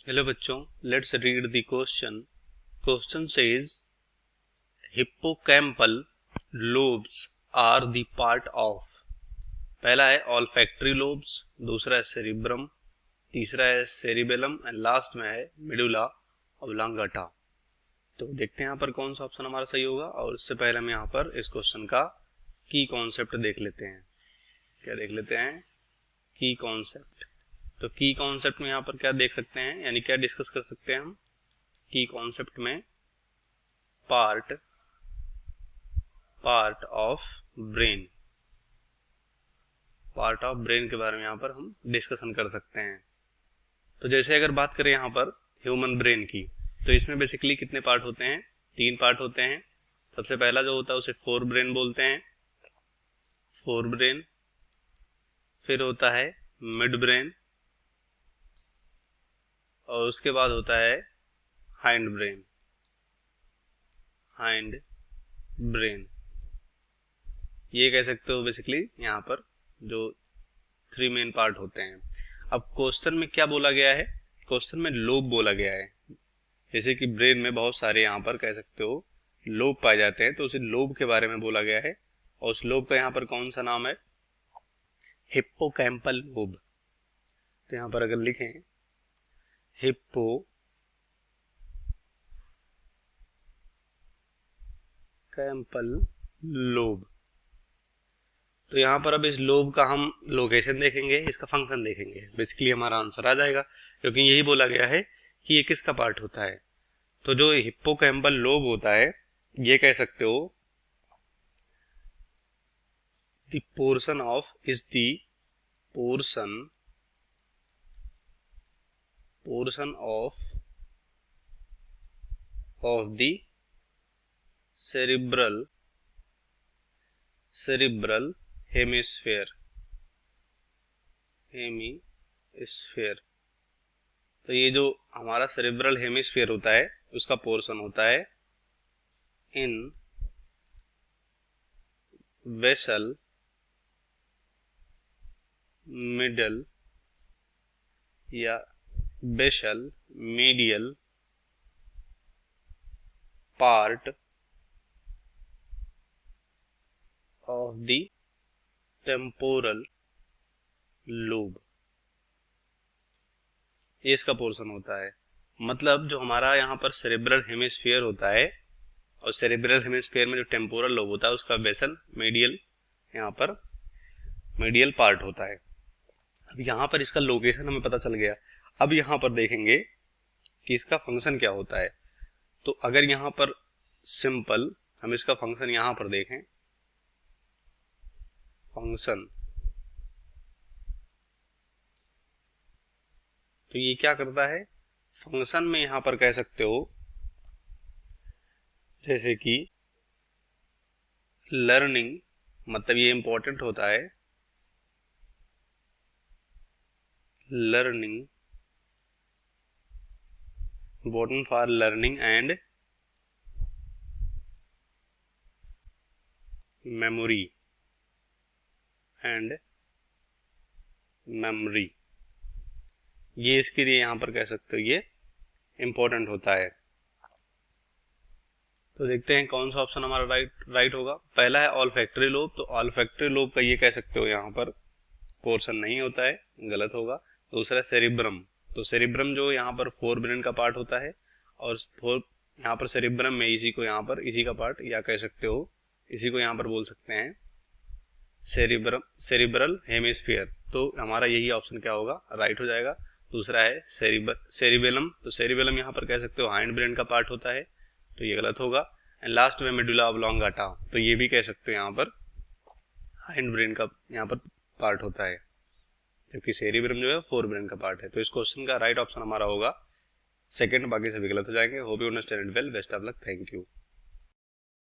Hello बच्चों, let's read the question. Question says hippocampal lobes are the part of. पहला है olfactory lobes, दूसरा है सेरिब्रम, तीसरा है सेरिबेलम एंड लास्ट में है मेडुला ऑब्लांगाटा। तो देखते हैं यहाँ पर कौन सा ऑप्शन हमारा सही होगा। और उससे पहले हम यहाँ पर इस क्वेश्चन का की कॉन्सेप्ट देख लेते हैं। क्या देख लेते हैं? की कॉन्सेप्ट। तो की कॉन्सेप्ट में यहाँ पर क्या देख सकते हैं, यानी क्या डिस्कस कर सकते हैं हम की कॉन्सेप्ट में? Part of brain. Part of brain के बारे में यहाँ पर हम डिस्कशन कर सकते हैं। तो जैसे अगर बात करें यहाँ पर ह्यूमन ब्रेन की, तो इसमें बेसिकली कितने पार्ट होते हैं? 3 पार्ट होते हैं। सबसे पहला जो होता है उसे फोर ब्रेन बोलते हैं, फोर ब्रेन। फिर होता है मिड ब्रेन और उसके बाद होता है हाइंड ब्रेन, हाइंड ब्रेन। ये कह सकते हो बेसिकली यहाँ पर जो 3 मेन पार्ट होते हैं। अब क्वेश्चन में क्या बोला गया है? क्वेश्चन में लोब बोला गया है। जैसे कि ब्रेन में बहुत सारे यहाँ पर कह सकते हो लोब पाए जाते हैं, तो उसे लोब के बारे में बोला गया है। और उस लोब का यहाँ पर कौन सा नाम है? Hippocampal lobe. तो यहाँ पर अगर लिखें हिप्पो कैम्पल लोब, तो यहाँ पर अब इस लोब का हम लोकेशन देखेंगे, इसका फंक्शन देखेंगे, बेसिकली हमारा आंसर आ जाएगा। क्योंकि यही बोला गया है कि ये किसका पार्ट होता है। तो जो हिप्पोकैम्पल लोब होता है, ये कह सकते हो the portion of is the portion of the cerebral hemisphere. तो ये जो हमारा सेरिब्रल हेमिस्फेयर होता है उसका पोर्शन होता है इन वेसल मिडल या basal medial part of the temporal lobe. ये इसका पोर्शन होता है। मतलब जो हमारा यहाँ पर सेरेब्रल हेमिस्फीयर होता है और सेरेब्रल हेमिस्फीयर में जो टेम्पोरल लोब होता है उसका बेसल मीडियल, यहाँ पर मीडियल पार्ट होता है। अब यहाँ पर इसका लोकेशन हमें पता चल गया। अब यहाँ पर देखेंगे कि इसका फंक्शन क्या होता है। तो अगर यहाँ पर सिंपल हम इसका फंक्शन यहाँ पर देखें, फंक्शन, तो ये क्या करता है? फंक्शन में यहां पर कह सकते हो जैसे कि लर्निंग, मतलब ये इंपॉर्टेंट होता है, learning, important for learning and memory ये इसके लिए यहां पर कह सकते हो ये इंपॉर्टेंट होता है। तो देखते हैं कौन सा ऑप्शन हमारा राइट होगा। पहला है ऑल्फैक्टरी लोब। तो ऑल्फैक्टरी लोब का ये कह सकते हो यहाँ पर पोर्शन नहीं होता है, गलत होगा। दूसरा सेरिब्रम। तो सेरिब्रम जो यहाँ पर फोर ब्रेन का पार्ट होता है और यहाँ पर सेरिब्रम में इसी को यहाँ पर इसी का पार्ट, या कह सकते हो इसी को यहाँ पर बोल सकते हैं सेरिब्रल हेमिस्फीयर। तो हमारा यही ऑप्शन क्या होगा? राइट हो जाएगा। दूसरा है सेरिबेलम। तो सेरिबेलम यहाँ पर कह सकते हो हाइंड ब्रेन का पार्ट होता है, तो ये गलत होगा। एंड लास्ट में मेडुला ऑब्लांगाटा, तो ये भी कह सकते हो यहाँ पर हाइंड ब्रेन का यहाँ पर पार्ट होता है, जबकि सेरिब्रम जो है फोर ब्रेन का पार्ट है। तो इस क्वेश्चन का राइट ऑप्शन हमारा होगा सेकंड, बाकी सभी गलत हो जाएंगे। Hope you understand it well. Best of luck, thank you.